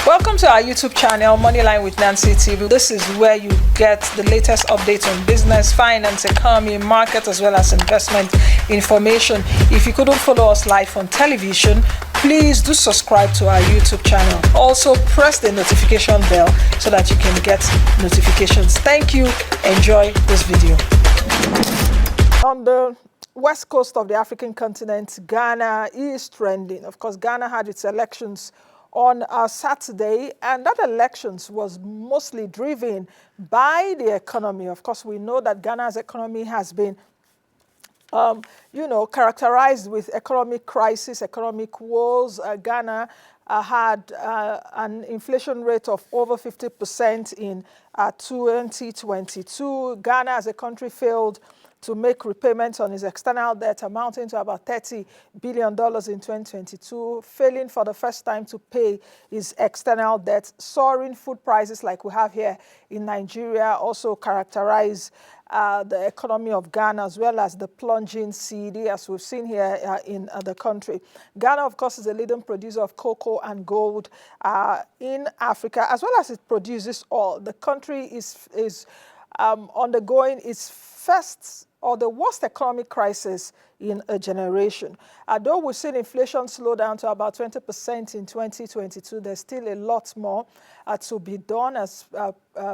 Welcome to our YouTube channel, Moneyline with Nancy TV. This is where you get the latest updates on business, finance, economy, market, as well as investment information. If you couldn't follow us live on television, please do subscribe to our YouTube channel. Also, press the notification bell so that you can get notifications. Thank you. Enjoy this video. On the west coast of the African continent, Ghana is trending. Of course, Ghana had its elections on Saturday, and that elections was mostly driven by the economy. Of course, we know that Ghana's economy has been characterized with economic crisis, economic woes. Ghana had an inflation rate of over 50% in 2022. Ghana as a country failed to make repayments on its external debt amounting to about $30 billion in 2022, failing for the first time to pay its external debt. Soaring food prices like we have here in Nigeria also characterize the economy of Ghana, as well as the plunging CD, as we've seen here in the country. Ghana, of course, is a leading producer of cocoa and gold in Africa, as well as it produces oil. The country is undergoing its first or the worst economic crisis in a generation. Though we've seen inflation slow down to about 20% in 2022, there's still a lot more to be done, as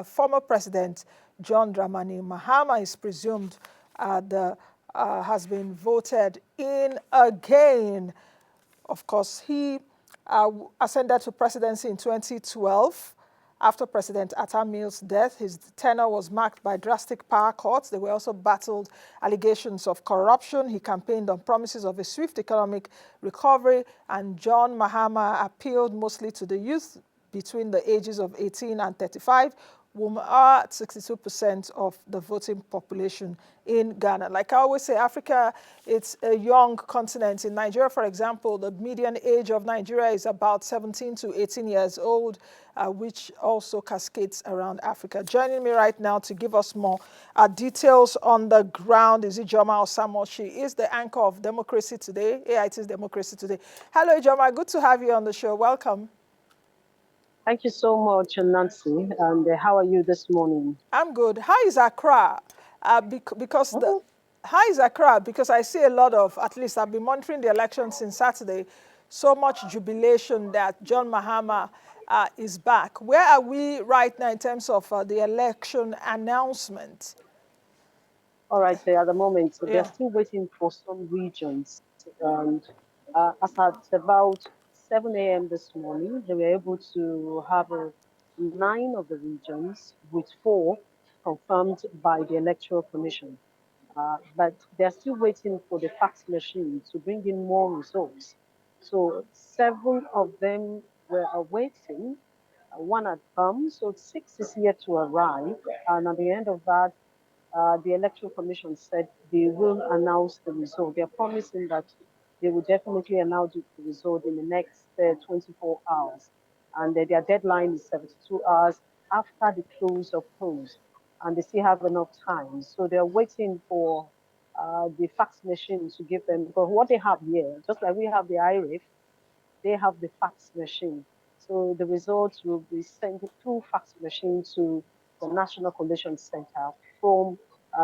former President John Dramani Mahama is presumed has been voted in again. Of course, he ascended to presidency in 2012. After President Atta Mills' death, his tenure was marked by drastic power cuts. They were also battled allegations of corruption. He campaigned on promises of a swift economic recovery, and John Mahama appealed mostly to the youth between the ages of 18 and 35, whom are 62% of the voting population in Ghana. Like I always say, Africa, it's a young continent. In Nigeria, for example, the median age of Nigeria is about 17 to 18 years old, which also cascades around Africa. Joining me right now to give us more details on the ground is Ijeoma Osamor. She is the anchor of Democracy Today, AIT's Democracy Today. Hello, Ijeoma. Good to have you on the show. Welcome. Thank you so much, Nancy. And how are you this morning? I'm good. How is Accra? How is Accra? Because I see a lot of, at least I've been monitoring the election since Saturday, so much jubilation that John Mahama is back. Where are we right now in terms of the election announcement? All right, at the moment, they're still waiting for some regions. And as at about 7 a.m. this morning, they were able to have 9 of the regions, with 4 confirmed by the Electoral Commission. But they're still waiting for the fax machine to bring in more results. So 7 of them were awaiting. 1 had come, so 6 is yet to arrive. And at the end of that, the Electoral Commission said they will announce the result. They're promising that they will definitely announce the result in the next 24 hours. And their deadline is 72 hours after the close of polls. And they still have enough time. So they're waiting for the fax machine to give them, because what they have here, just like we have the IRIF, they have the fax machine. So the results will be sent through fax machine to the National Collation Center from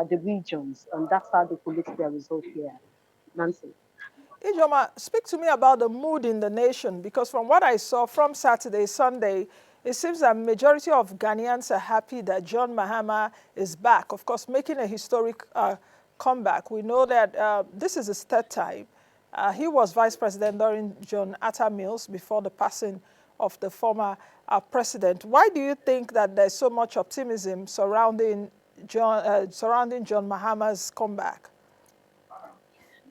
the regions, and that's how they collect their result here. Nancy. Ijeoma, speak to me about the mood in the nation, because from what I saw from Saturday, Sunday, it seems that majority of Ghanaians are happy that John Mahama is back, of course, making a historic comeback. We know that this is his 3rd time. He was vice president during John Atta Mills before the passing of the former president. Why do you think that there's so much optimism surrounding John Mahama's comeback?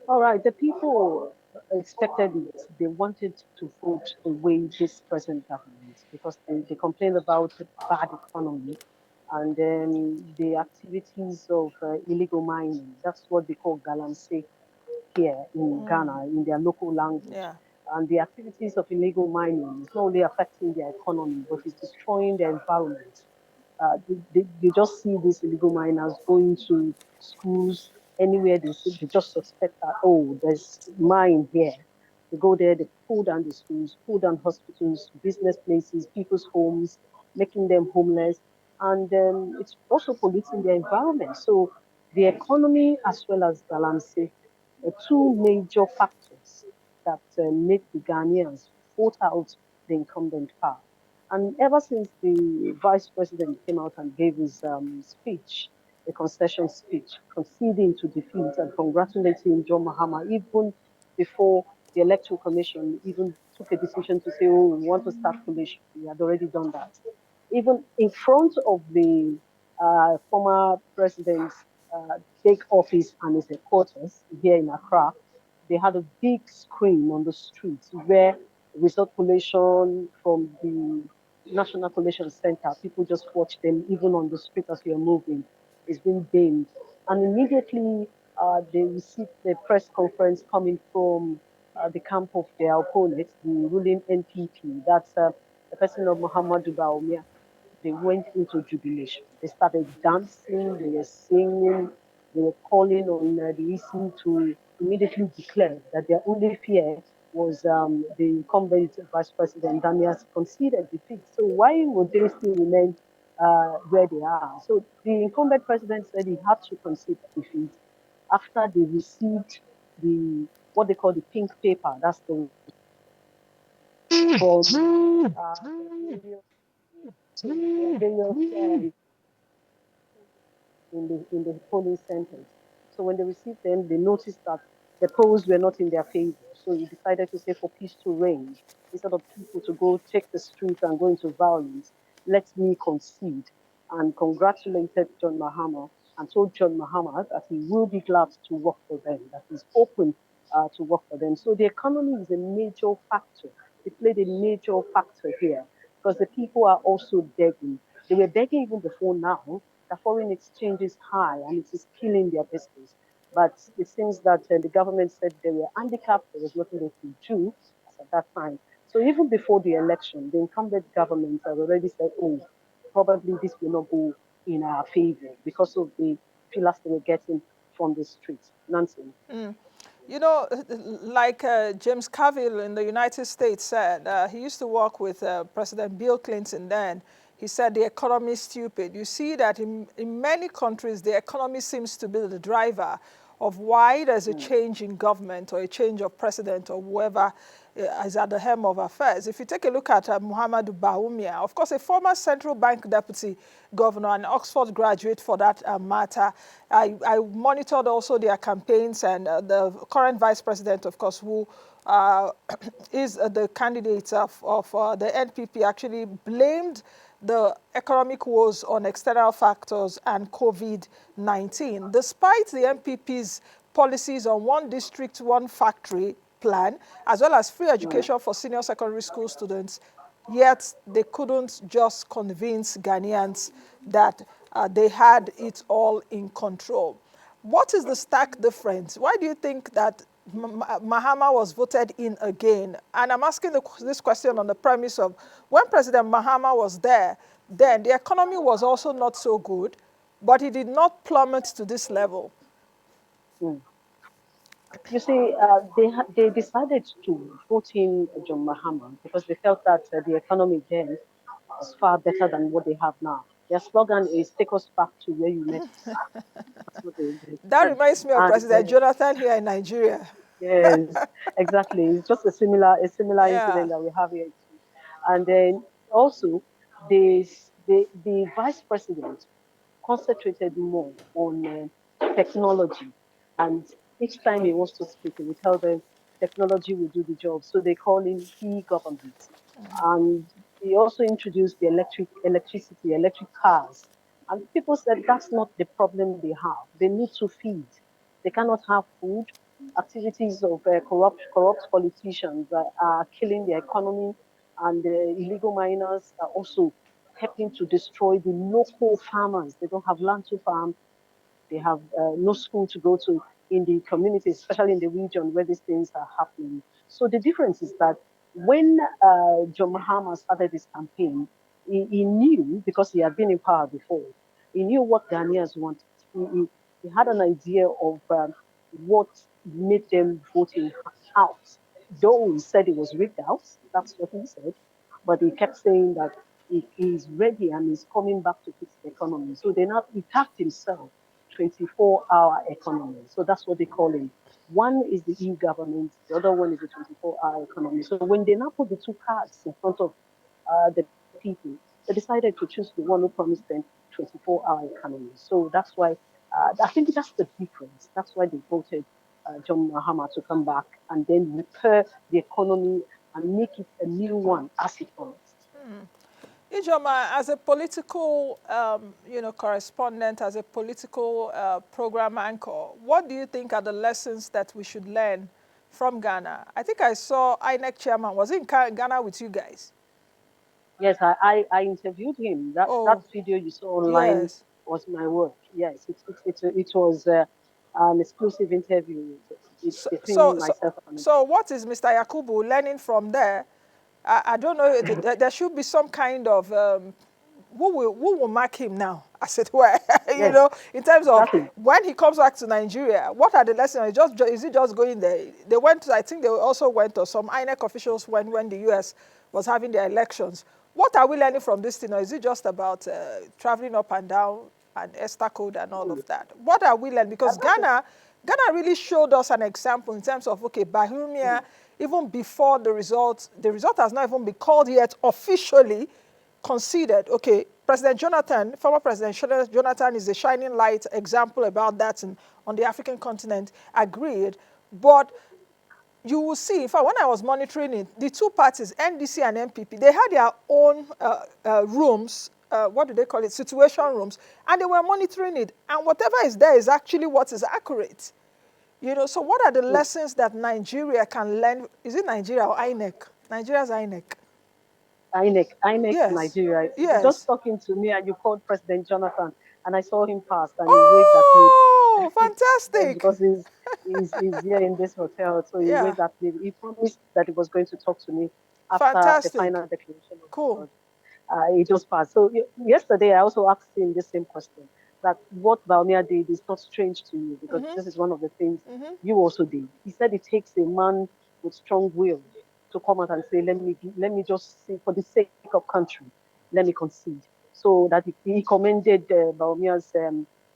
All right, the people expected it. They wanted to vote away this present government because they complained about the bad economy and then the activities of illegal mining. That's what they call galamsey here in Ghana, in their local language. Yeah. And the activities of illegal mining is not only affecting their economy, but it's destroying their environment. They just see these illegal miners going to schools, anywhere they just suspect that, oh, there's mine here. They go there, they pull down the schools, pull down hospitals, business places, people's homes, making them homeless, and it's also polluting the environment. So the economy as well as balancing two major factors that make the Ghanaians vote out the incumbent power. And ever since the vice president came out and gave his speech, a concession speech, conceding to defeat and congratulating John Mahama, even before the Electoral Commission even took a decision to say, oh, we want to start collation. We had already done that. Even in front of the former president's big office and his headquarters here in Accra, they had a big screen on the streets where result collation from the National Collation Center, people just watch them even on the street as you're moving. It's been banned. And immediately they received the press conference coming from the camp of their opponent, the ruling NPP. That's the person of Muhammadu Baumia. They went into jubilation. They started dancing, they were singing, they were calling on the EC to immediately declare that their only fear was the incumbent vice president Daniels conceded defeat. So why would they still remain where they are? So the incumbent president said he had to concede defeat after they received the what they call the pink paper. That's the from various in the polling centers. So when they received them, they noticed that the polls were not in their favor. So he decided to say for peace to reign, instead of people to go take the streets and go into violence, let me concede, and congratulated John Mahama and told John Mahama that he will be glad to work for them, that he's open to work for them. So the economy is a major factor. It played a major factor here because the people are also begging. They were begging even before now. The foreign exchange is high and it is killing their business. But it seems that the government said they were handicapped, there was nothing they could do as at that time. So even before the election, the incumbent government had already said, oh, probably this will not go in our favor because of the fillers they were getting from the streets. Nancy. You know, like James Carville in the United States said, he used to work with President Bill Clinton then. He said the economy is stupid. You see that in many countries, the economy seems to be the driver of why there's a change in government or a change of president or whoever is at the helm of affairs. If you take a look at Muhammadu Baumia, of course, a former central bank deputy governor and Oxford graduate for that matter, I monitored also their campaigns, and the current vice president, of course, who is the candidate of the NPP, actually blamed the economic woes on external factors and COVID-19. Despite the MPP's policies on one district, one factory plan, as well as free education for senior secondary school students, yet they couldn't just convince Ghanaians that they had it all in control. What is the stark difference? Why do you think that Mahama was voted in again? And I'm asking this question on the premise of when President Mahama was there, then the economy was also not so good, but it did not plummet to this level. Mm. You see, they decided to vote in John Mahama because they felt that the economy then was far better than what they have now. Their slogan is "Take us back to where you met us." That's what they That said. reminds me of And President Jonathan here in Nigeria. yes, exactly. It's just a similar Yeah. incident that we have here too. And then also, the vice president concentrated more on technology. And each time he wants to speak, he will tell them technology will do the job. So they call him e-government. And he also introduced the electricity, electric cars. And people said that's not the problem they have. They need to feed. They cannot have food. Activities of corrupt politicians are killing the economy, and the illegal miners are also helping to destroy the local farmers. They don't have land to farm. They have no school to go to in the community, especially in the region where these things are happening. So the difference is that when John Mahama started his campaign, he knew, because he had been in power before, he knew what Ghanaians wanted. He had an idea of what made them voting out. though he said it was rigged out, that's what he said, but he kept saying that he's ready and he's coming back to fix the economy. So they now he tagged himself 24-hour economy. So that's what they call him. One is the e-government, the other one is the 24-hour economy. So when they now put the two cards in front of the people, they decided to choose the one who promised them 24-hour economy. So that's why I think that's the difference. That's why they voted John Mahama to come back and then repair the economy and make it a new one as it promised. Ijeoma, as a political, correspondent, as a political program anchor, what do you think are the lessons that we should learn from Ghana? I think I saw INEC chairman. Was he in Ghana with you guys? Yes, I interviewed him. That Oh, video you saw online yes. was my work. Yes, it was an exclusive interview So, so, between so, myself and so what is Mr. Yakubu learning from there? I don't know. There should be some kind of who will mark him now, as it were. yes, In terms of exactly. when he comes back to Nigeria, what are the lessons? Is he just going there? They went. I think they also went, or some INEC officials went when the U.S. was having their elections. What are we learning from this thing? Or is it just about traveling up and down and Esther code and all of that? What are we learning? Because That's it. Ghana really showed us an example in terms of, okay, Bahumia, even before the result has not even been called yet officially conceded. Okay, former President Jonathan is a shining light example about that on the African continent, agreed. But you will see, in fact, when I was monitoring it, the two parties, NDC and MPP, they had their own rooms, what do they call it, situation rooms, and they were monitoring it. And whatever is there is actually what is accurate. So what are the True. lessons that Nigeria can learn? Is it Nigeria or INEC? Nigeria's INEC. INEC Yes, Nigeria. You're just yes. talking to me and you called President Jonathan and I saw him pass and he waved at me. Oh, Yes, fantastic. because he's here in this hotel. So he Yeah, waved at me. He promised that he was going to talk to me after the fantastic. final declaration of the Cool. budget. He just passed. So yesterday, I also asked him the same question that what Baumia did is not strange to you because this is one of the things you also did. He said it takes a man with strong will to come out and say, let me just say, for the sake of country, let me concede. So that he commended Baumia's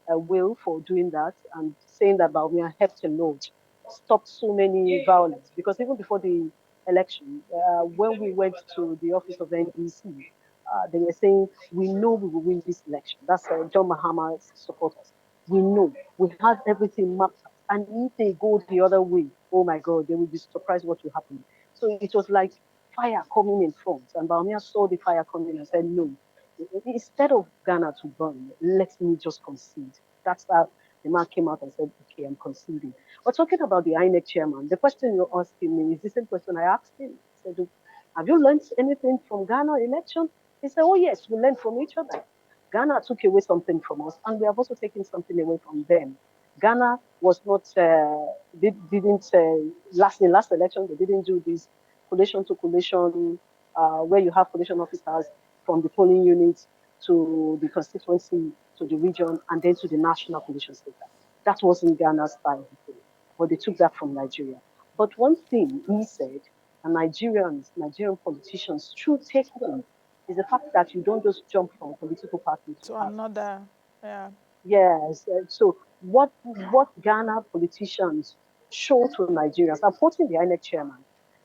will for doing that and saying that Baumia helped a lot, stopped so many violence. Because even before the election, when we went to the office of the NDC, they were saying, we know we will win this election. That's John Mahama's supporters. We know. We have everything mapped out. And if they go the other way, oh my God, they will be surprised what will happen. So it was like fire coming in front. And Baumia saw the fire coming and said, no, instead of Ghana to burn, let me just concede. That's how the man came out and said, okay, I'm conceding. But talking about the INEC chairman, the question you're asking me is the same question I asked him. I said, have you learned anything from Ghana election? He said, oh, yes, we learned from each other. Ghana took away something from us, and we have also taken something away from them. Ghana was not, didn't, last election, they didn't do this collation to collation, where you have collation officers from the polling unit to the constituency, to the region, and then to the national collation center. That wasn't Ghana's style before, but they took that from Nigeria. But one thing he said, and Nigerian politicians should take home is the fact that you don't just jump from political party to To party. another, yeah. Yes. So what Ghana politicians show to Nigerians, I'm quoting the INEC chairman,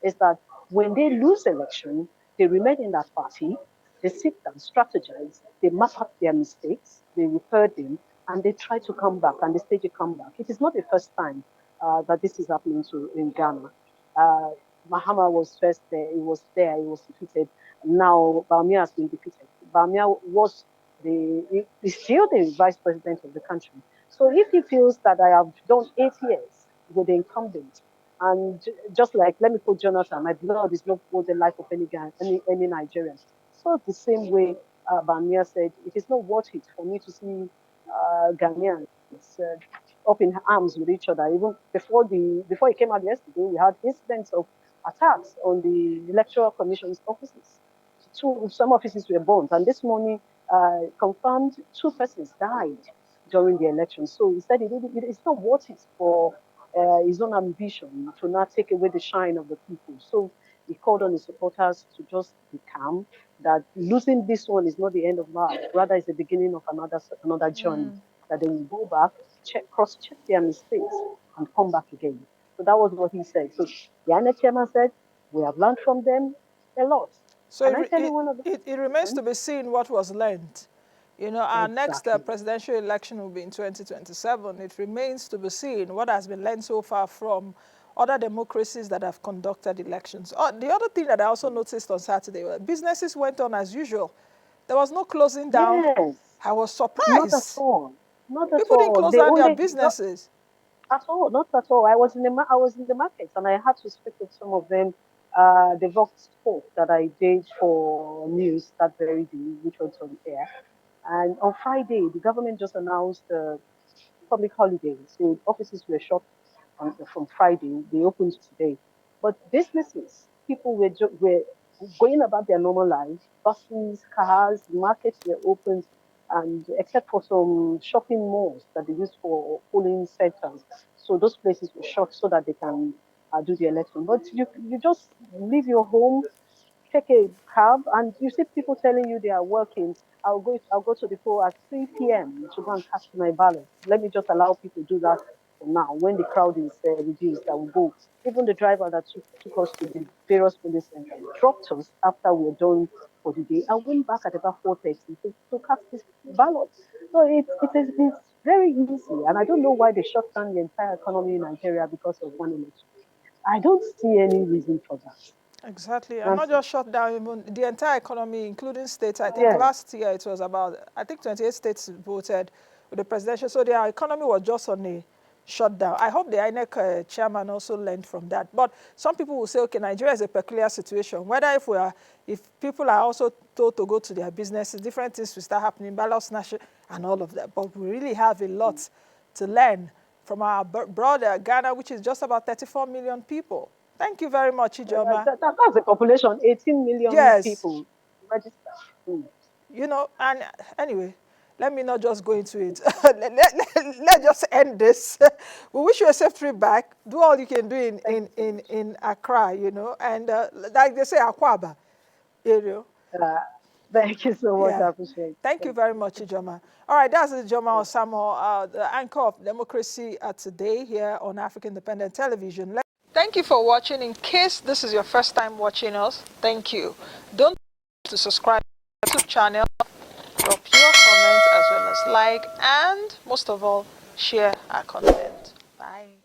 is that when they lose election, they remain in that party, they sit down, strategize, they map up their mistakes, they repair them, and they try to come back and they stage a comeback. It is not the first time that this is happening in Ghana. Uh, Mahama was first there, he was defeated. Now Bamia has been defeated. Bamia was he's still the vice president of the country. So if he feels that I have done 8 years with the incumbent, and just like let me put Jonathan, my blood is not worth the life of any guy, any Nigerian. So the same way Bamia said, it is not worth it for me to see Ghanaians up in arms with each other. Even before he came out yesterday, we had incidents of attacks on the electoral commission's offices. Some offices were burnt, and this morning confirmed two persons died during the election. So he said it's not worth it for his own ambition to not take away the shine of the people. So he called on his supporters to just be calm, that losing this one is not the end of life, rather it's the beginning of another journey, that they will go back, cross-check their mistakes, and come back again. So that was what he said. So the INEC chairman said, we have learned from them a lot. So Can I tell you one of the it remains to lessons? be seen what was learned. You know, our next Exactly. presidential election will be in 2027. It remains to be seen what has been learned so far from other democracies that have conducted elections. The other thing that I also noticed on Saturday, businesses went on as usual. There was no closing down. Yes, I was not at surprised. all. Not at People didn't all. close They down their only not businesses. at all. Not at all. I was in the market, and I had to speak with some of them. The Vox talk that I did for news that very day, which was on air. And on Friday, the government just announced public holidays. So offices were shut from Friday. They opened today. But businesses, people were going about their normal life. Buses, cars, markets were open, and except for some shopping malls that they use for polling centers. So those places were shut so that they can do the election. But you just leave your home, take a cab, and you see people telling you they are working. I'll go to the poll at 3 p.m. to go and cast my ballot. Let me just allow people to do that for now. When the crowd is reduced, I will go. Even the driver that took us to the various polling centers dropped us after we were done for the day. I went back at about 4:30 to cast this ballot. So it's very easy, and I don't know why they shut down the entire economy in Nigeria because of one election. I don't see any reason for that. Exactly, and not Nancy. just shut down even the entire economy, including states. I think Yes. last year it was about, I think 28 states voted with the presidential, so their economy was just on a shutdown. I hope the INEC chairman also learned from that. But some people will say, okay, Nigeria is a peculiar situation. Whether if people are also told to go to their businesses, different things will start happening, ballot snatching and all of that. But we really have a lot to learn from our brother Ghana, which is just about 34 million people. Thank you very much, Ijeoma. That's the population, 18 million Yes, people registered. Mm. you know, and anyway, let me not just go into it. Let's just end this. We wish you a safe trip back. Do all you can do Thank you so much. in Accra, you know, and like they say, Akwaba area. Uh, Thank you so much. Yeah. I appreciate it. Thank you Thank very you. much, Ijeoma. All right, that's Ijeoma Thank Osamor, the anchor of Democracy Today here on African Independent Television. Thank you for watching. In case this is your first time watching us, thank you. Don't forget to subscribe to our YouTube channel, drop your comments as well as like, and most of all, share our content. Bye.